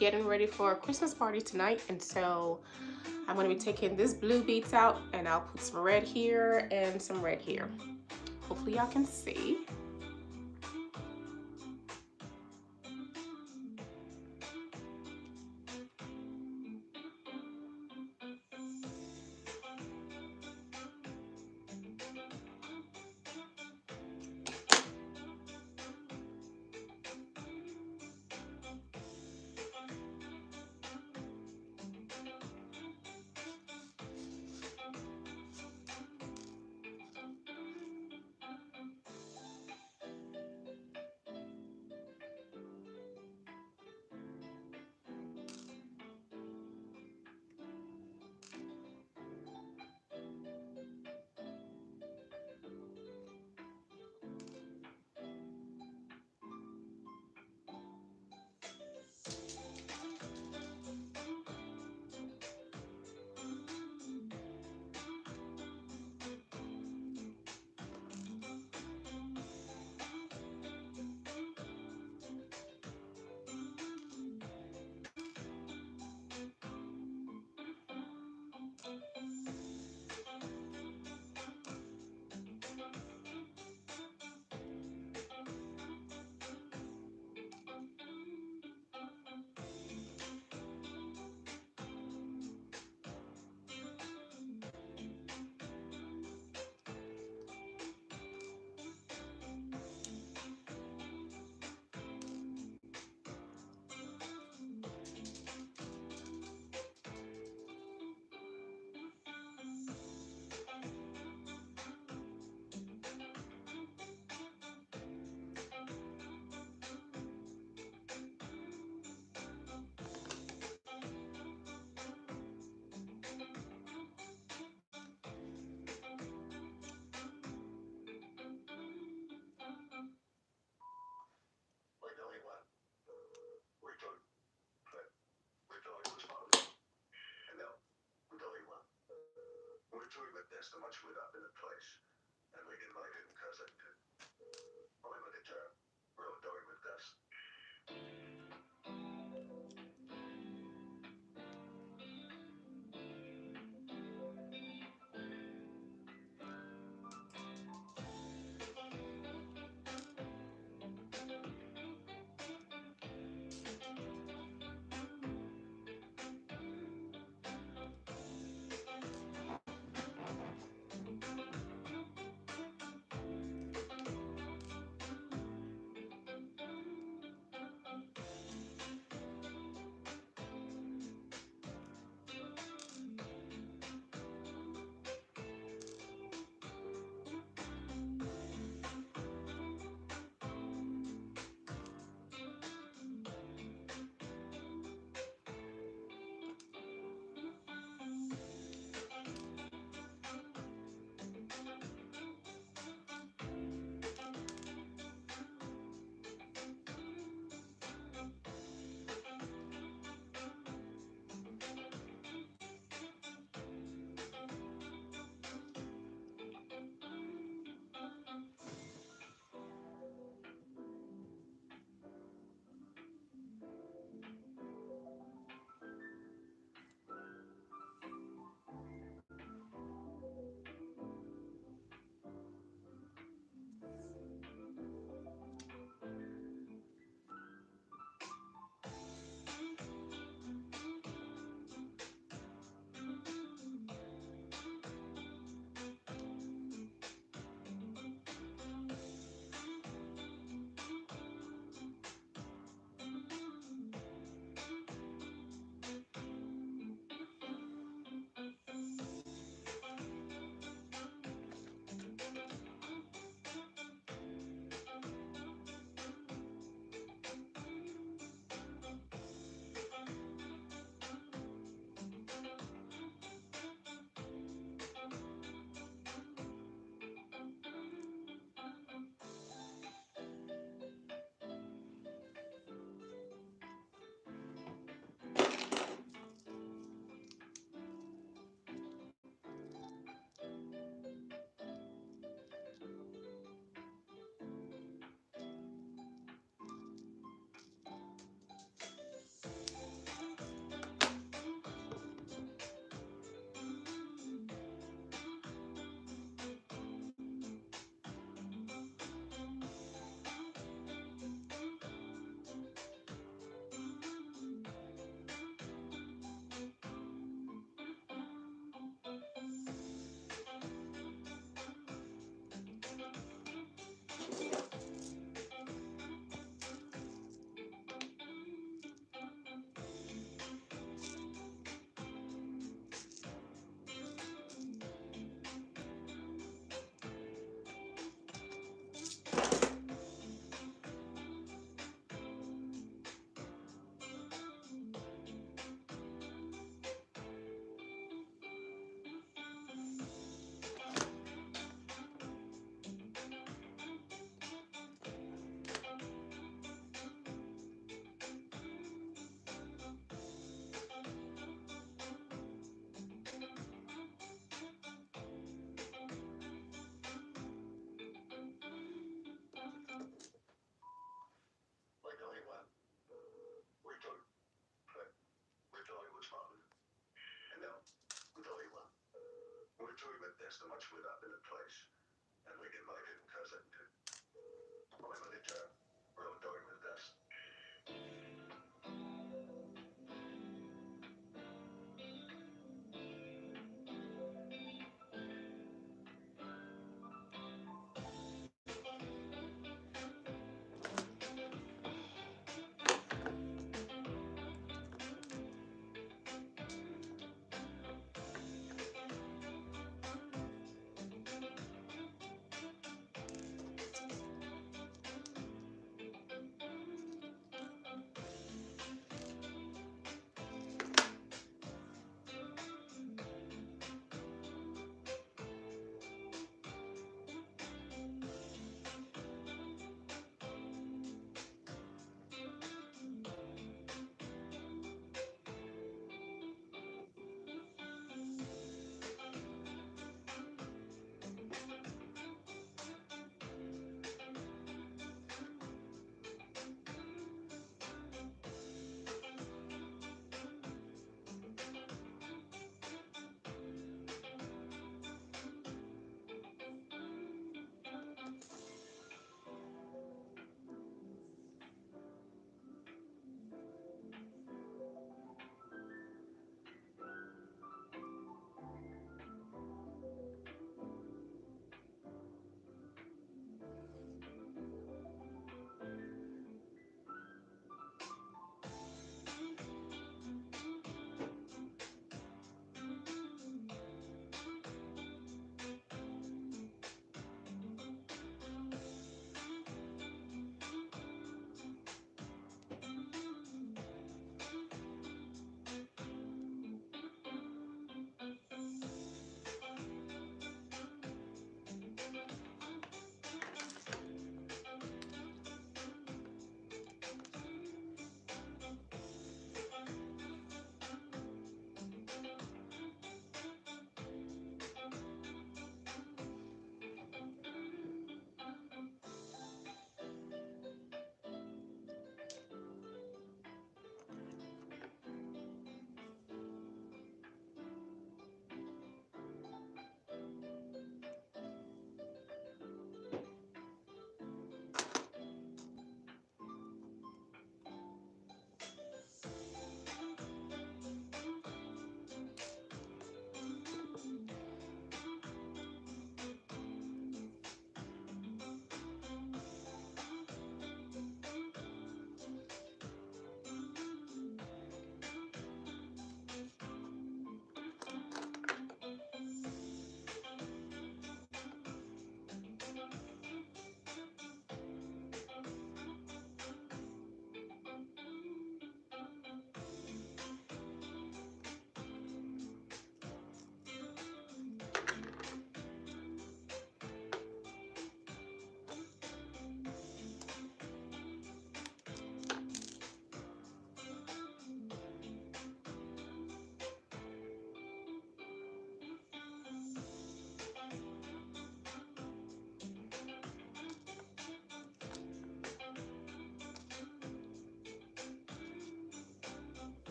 getting ready for a Christmas party tonight, and so I'm going to be taking this blue beads out, and I'll put some red here and some red here. Hopefully y'all can see.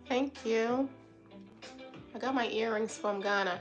Thank you. I got my earrings from Ghana.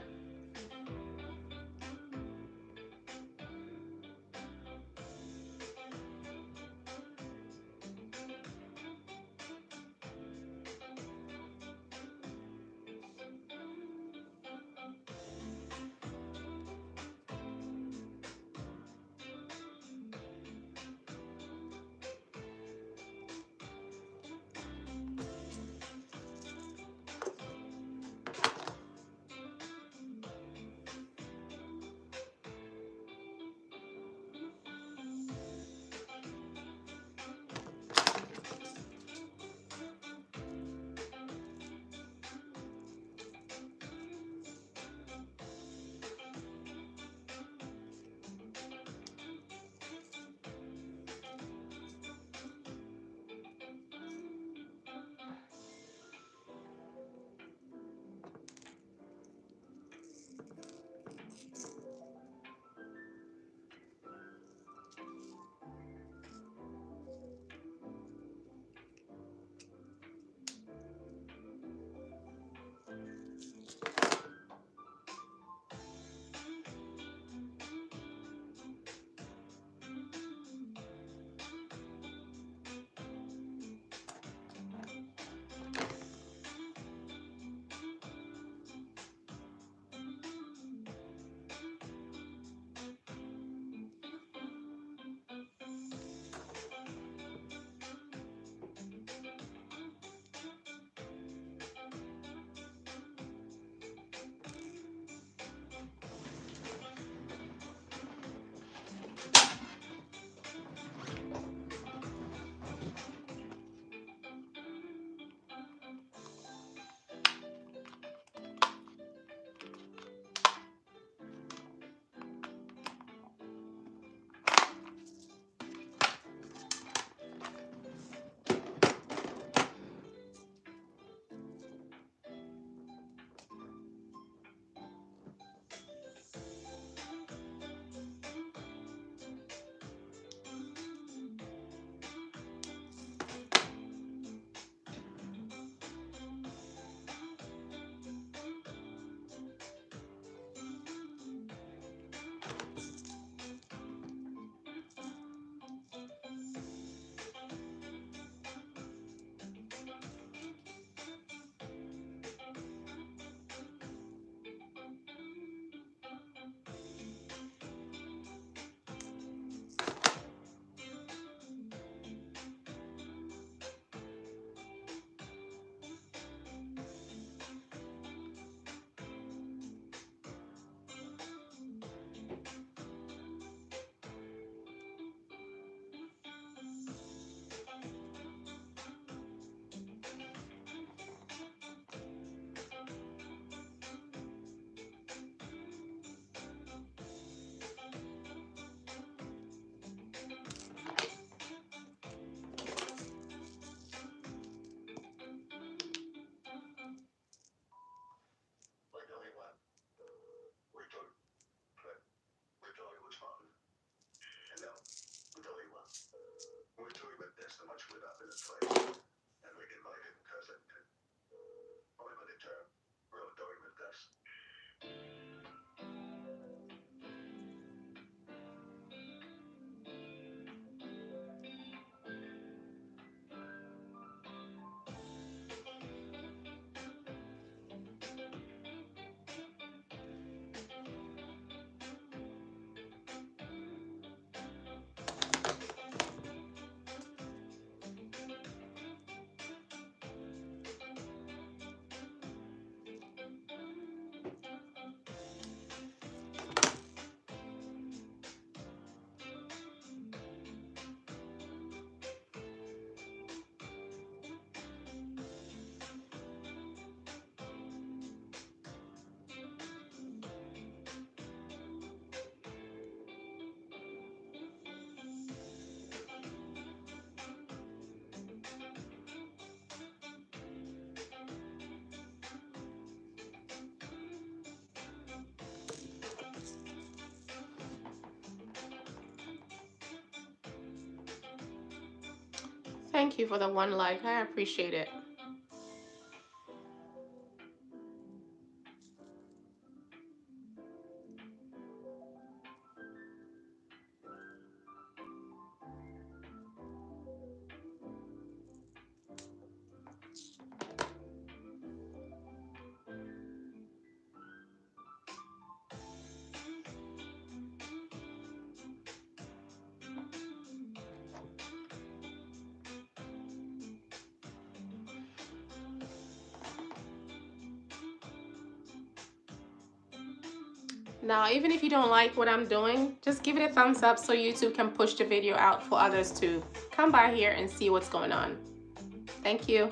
Thank you for the one like. I appreciate it. Now, even if you don't like what I'm doing, just give it a thumbs up so YouTube can push the video out for others to come by here and see what's going on. Thank you.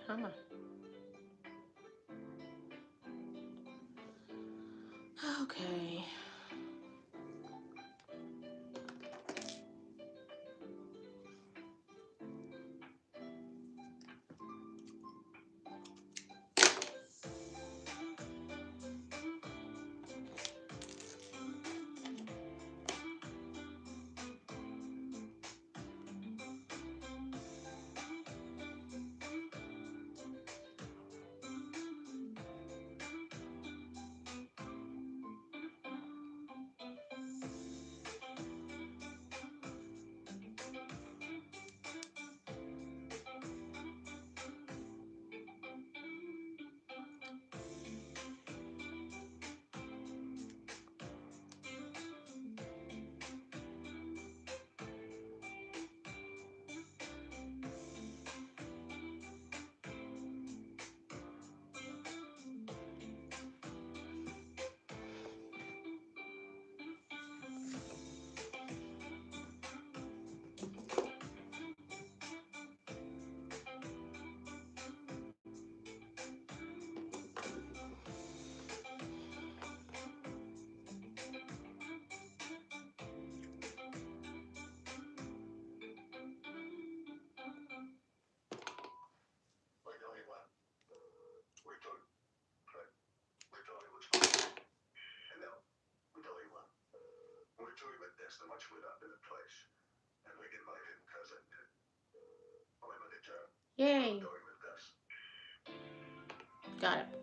Come on. Okay. Yay. Got it.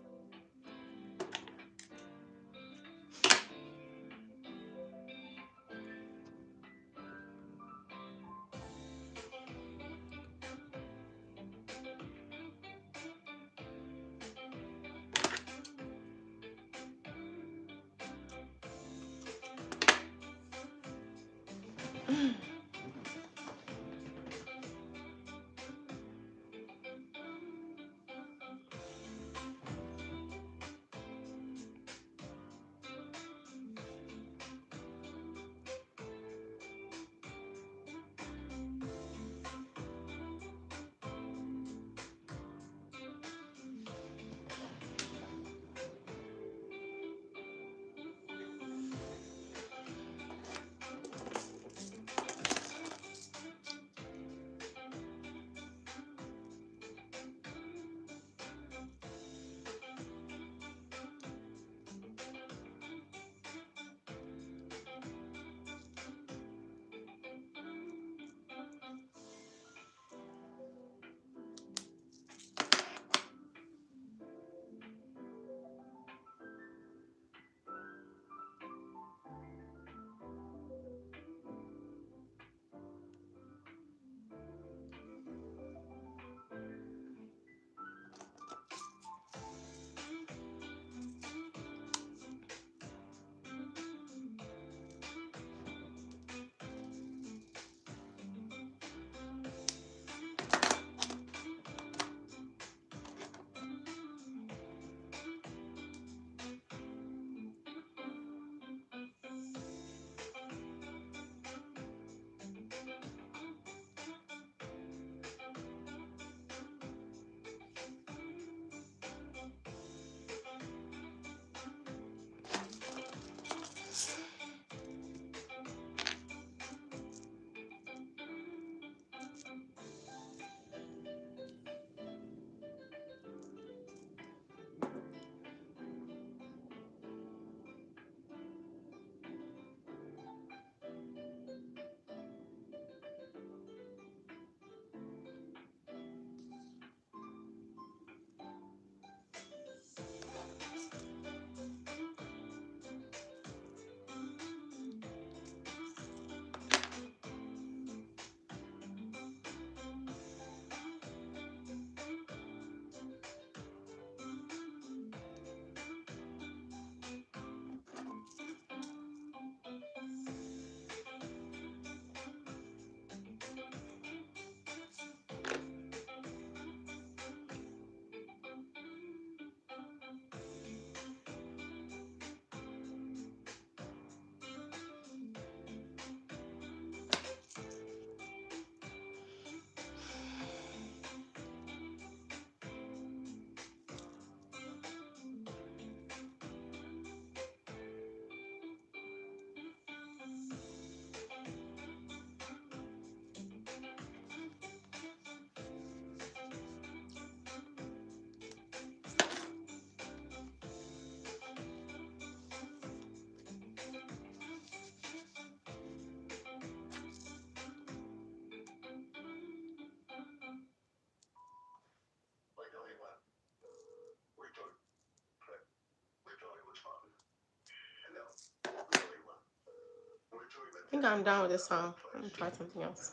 I think I'm done with this song. I'm gonna try something else.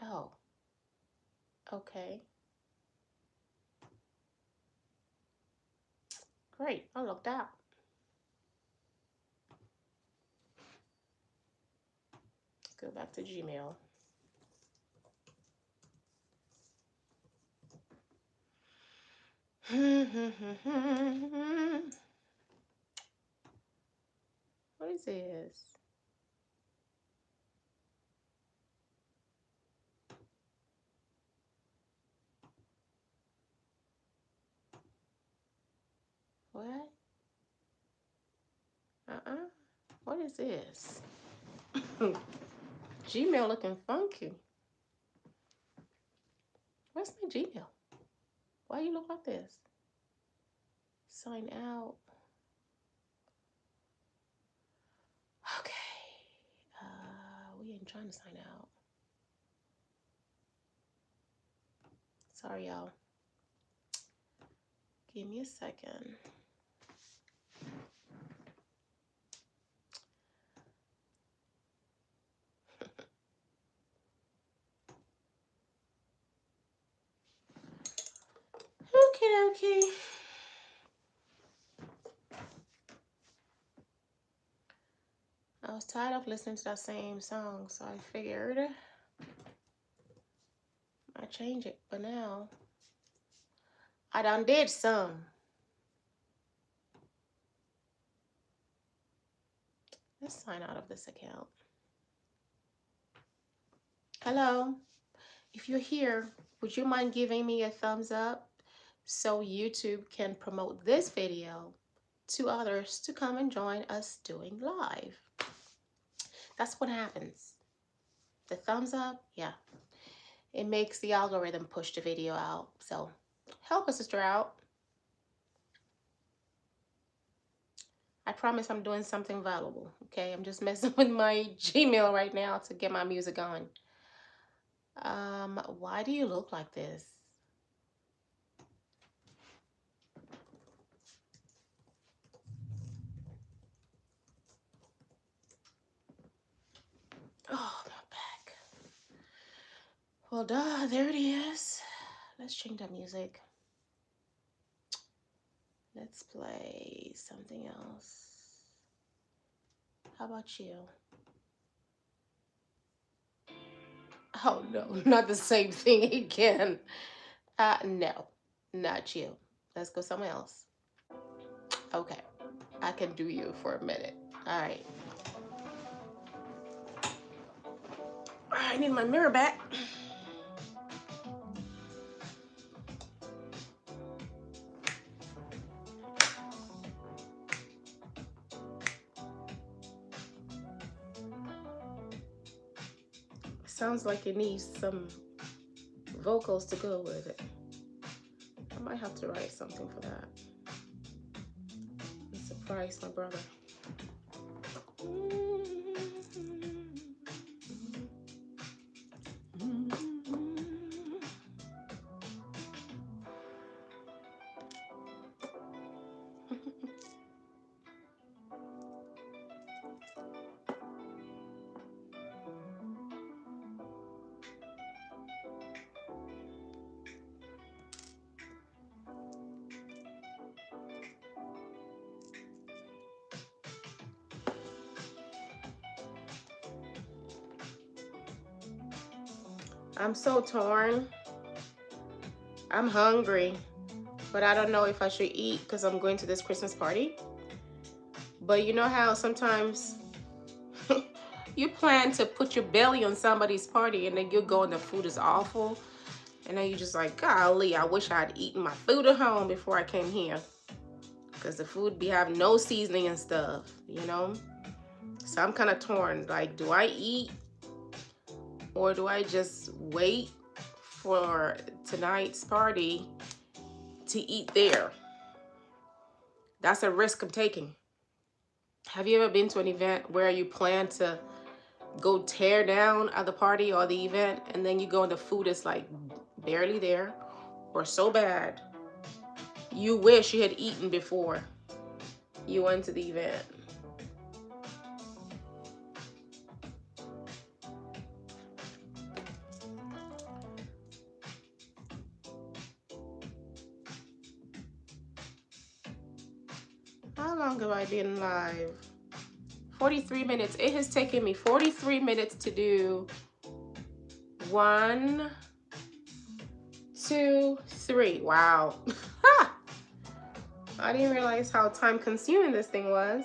Oh, okay. Great, I looked out. Let's go back to Gmail. What is this? What? What is this? Gmail looking funky. Where's my Gmail? Why you look like this? Sign out. Okay. We ain't trying to sign out. Sorry, y'all. Give me a second. Okay. I was tired of listening to that same song, so I figured I'd change it. But now, I done did some. Let's sign out of this account. Hello. If you're here, would you mind giving me a thumbs up so YouTube can promote this video to others to come and join us doing live? That's what happens. The thumbs up, yeah. It makes the algorithm push the video out. So help a sister out. I promise I'm doing something valuable, okay? I'm just messing with my Gmail right now to get my music on. Why do you look like this? Oh, my back. Well, duh, there it is. Let's change that music. Let's play something else. How about you? Oh, no, not the same thing again. No, not you. Let's go somewhere else. Okay, I can do you for a minute. All right. I need my mirror back. Sounds like it needs some vocals to go with it. I might have to write something for that. And surprise my brother. I'm so torn. I'm hungry, but I don't know if I should eat because I'm going to this Christmas party. But you know how sometimes you plan to put your belly on somebody's party and then you go and the food is awful. And then you're just like, golly, I wish I had eaten my food at home before I came here. Because the food be having no seasoning and stuff, you know? So I'm kind of torn. Like, do I eat? Or do I just wait for tonight's party to eat there? That's a risk I'm taking. Have you ever been to an event where you plan to go tear down at the party or the event and then you go and the food is like barely there or so bad you wish you had eaten before? You went to the event. How long have I been live? 43 minutes. It has taken me 43 minutes to do 1, 2, 3. Wow. I didn't realize how time consuming this thing was.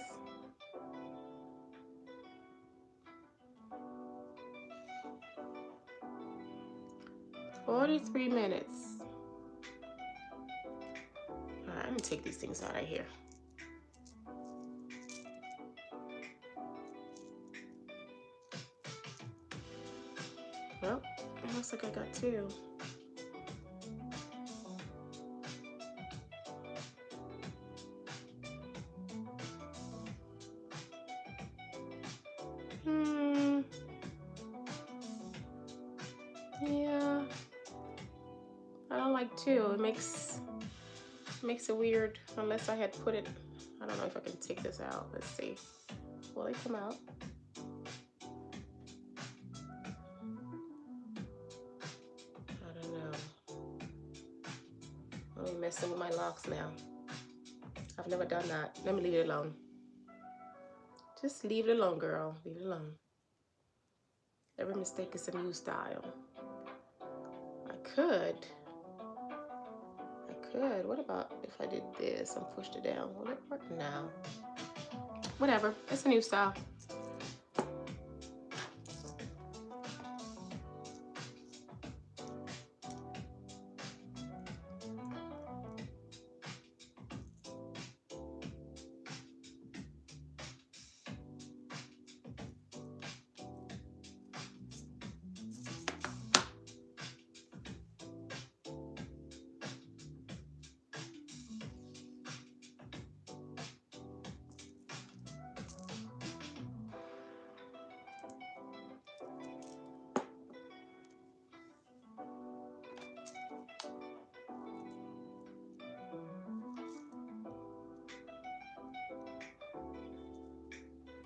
"43 minutes. All right, I'm gonna take these things out of here. Well, it looks like I got 2. Yeah. I don't like 2. It makes it weird unless I had put it. I don't know if I can take this out. Let's see. Will they come out? I don't know. I'm messing with my locks now. I've never done that. Let me leave it alone. Just leave it alone, girl. Leave it alone. Every mistake is a new style. I could. What about if I did this and pushed it down? Will it work? No. Whatever. It's a new style.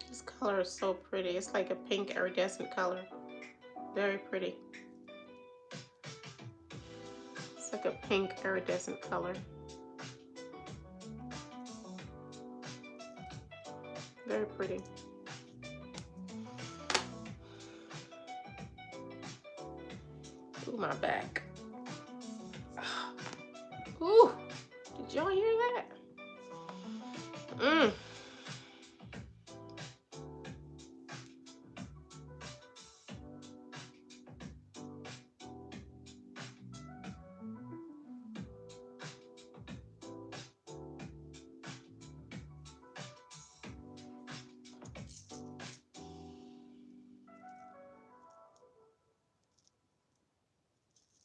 This color is so pretty. It's like a pink iridescent color. Very pretty. It's like a pink iridescent color. Very pretty. Ooh, my back. Ooh, did y'all hear that?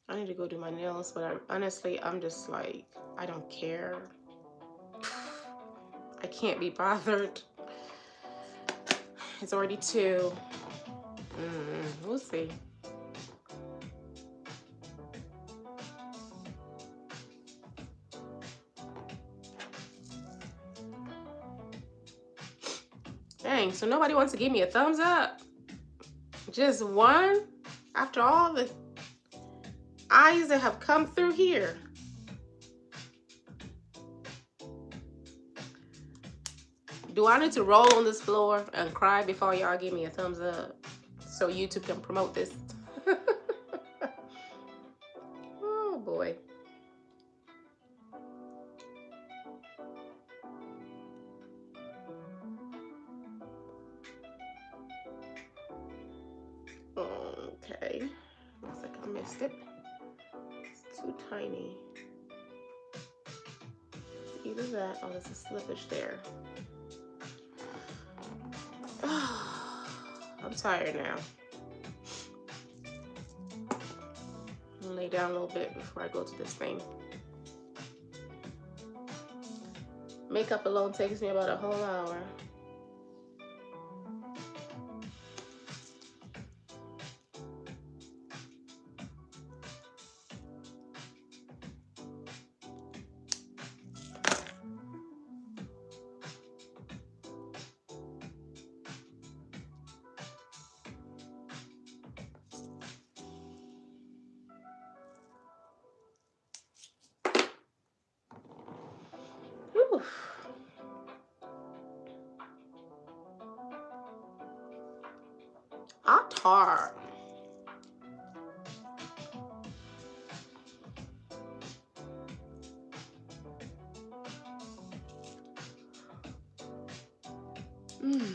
I need to go do my nails, but honestly, I'm just like, I don't care. I can't be bothered. It's already 2. We'll see. Dang, so nobody wants to give me a thumbs up? Just one? After all the eyes that have come through here. Do I need to roll on this floor and cry before y'all give me a thumbs up so YouTube can promote this? Oh boy. Okay. Looks like I missed it. It's too tiny. It's either that or there's a slippage there. I'm tired now. I'm gonna lay down a little bit before I go to this thing. Makeup alone takes me about a whole hour. Atar.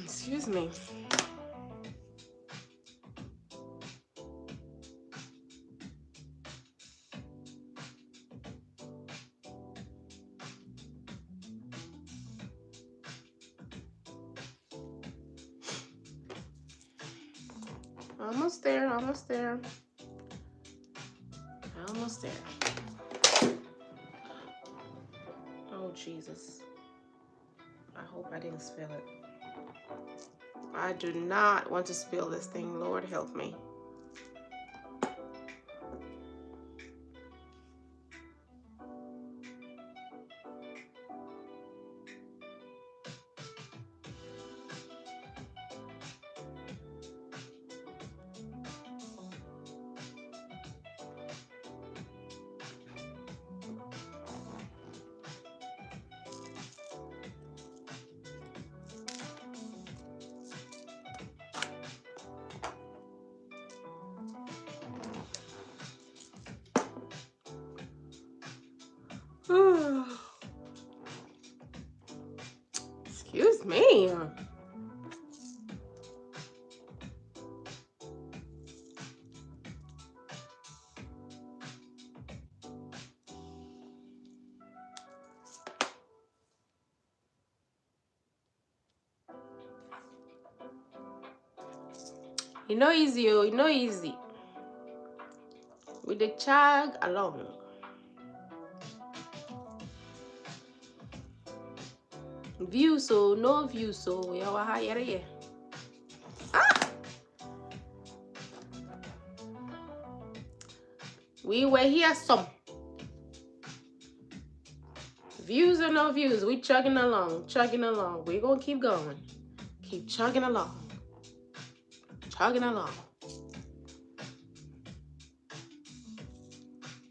Excuse me. Almost there, almost there. Almost there. Oh, Jesus. I hope I didn't spill it. I do not want to spill this thing. Lord, help me. Excuse me. You know easy, oh, you know easy. With the chag along. View so, no view so. Yawa ha yere ye. Ah! We were here some. Views or no views, we chugging along, chugging along. We're gonna keep going. Keep chugging along. Chugging along.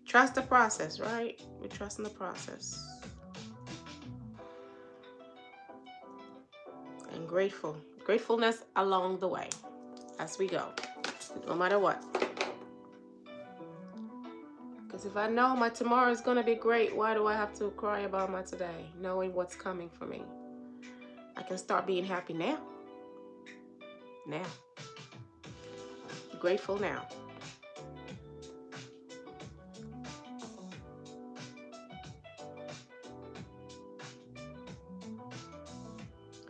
Trust the process, right? We're trusting the process. And grateful. Gratefulness along the way as we go. No matter what. Because if I know my tomorrow is going to be great, why do I have to cry about my today? Knowing what's coming for me. I can start being happy now. Now. Grateful now.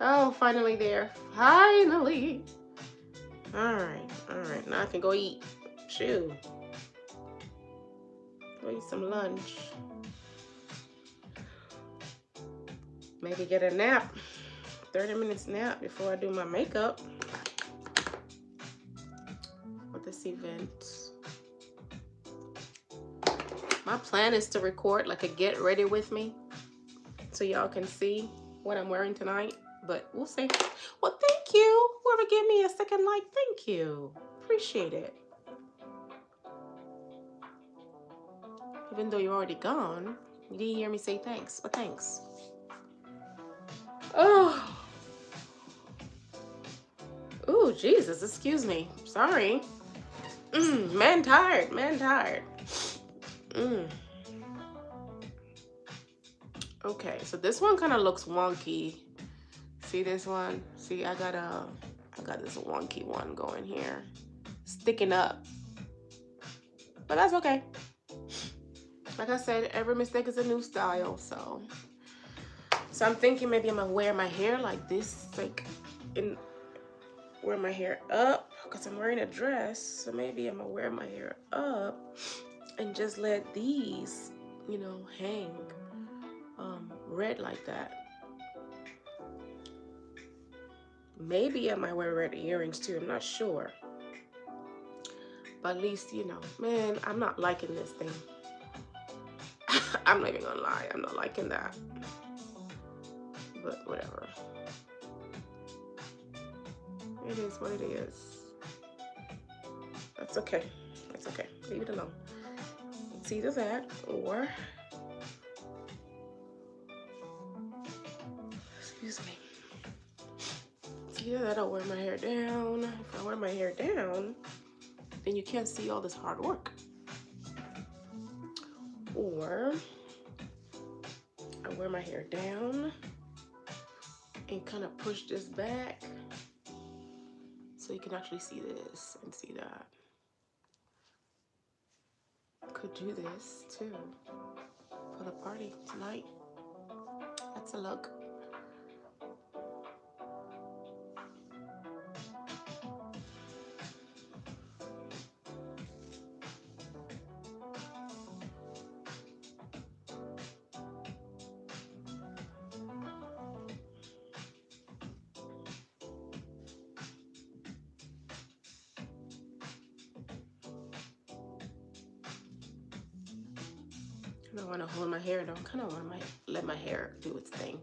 Oh, finally there. Finally. All right. Now I can go eat. Shoo. Go eat some lunch. Maybe get a nap. 30 minutes nap before I do my makeup for this event. My plan is to record like a get ready with me so y'all can see what I'm wearing tonight, but we'll see. Well, thank you. Whoever gave me a second like, thank you. Appreciate it. Even though you're already gone, you didn't hear me say thanks, but thanks. Oh. Oh, Jesus, excuse me. Sorry. Man tired. Okay, so this one kind of looks wonky. See this one? See, I got this wonky one going here. Sticking up. But that's okay. Like I said, every mistake is a new style, so I'm thinking maybe I'm gonna wear my hair like this, like wear my hair up, because I'm wearing a dress, so maybe I'm gonna wear my hair up and just let these, you know, hang red like that. Maybe I might wear red earrings too, I'm not sure. But at least, you know, man, I'm not liking this thing. I'm not even gonna lie, I'm not liking that. But whatever. It is what it is. That's okay. That's okay. Leave it alone. It's either that or... Excuse me. It's either that or wear my hair down. If I wear my hair down, then you can't see all this hard work. Or I wear my hair down and kind of push this back so you can actually see this and see that. Could do this too for the party tonight. That's a look. I don't want to hold my hair though. I kind of want to let my hair do its thing.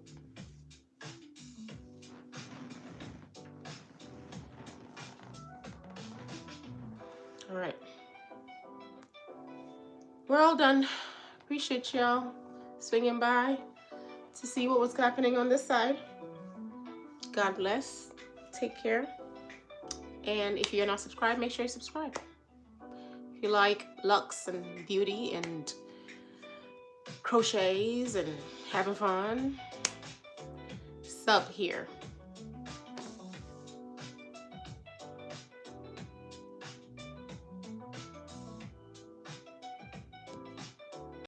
All right. We're all done. Appreciate y'all swinging by to see what was happening on this side. God bless. Take care. And if you're not subscribed, make sure you subscribe. If you like looks and beauty and crochets and having fun, sub here.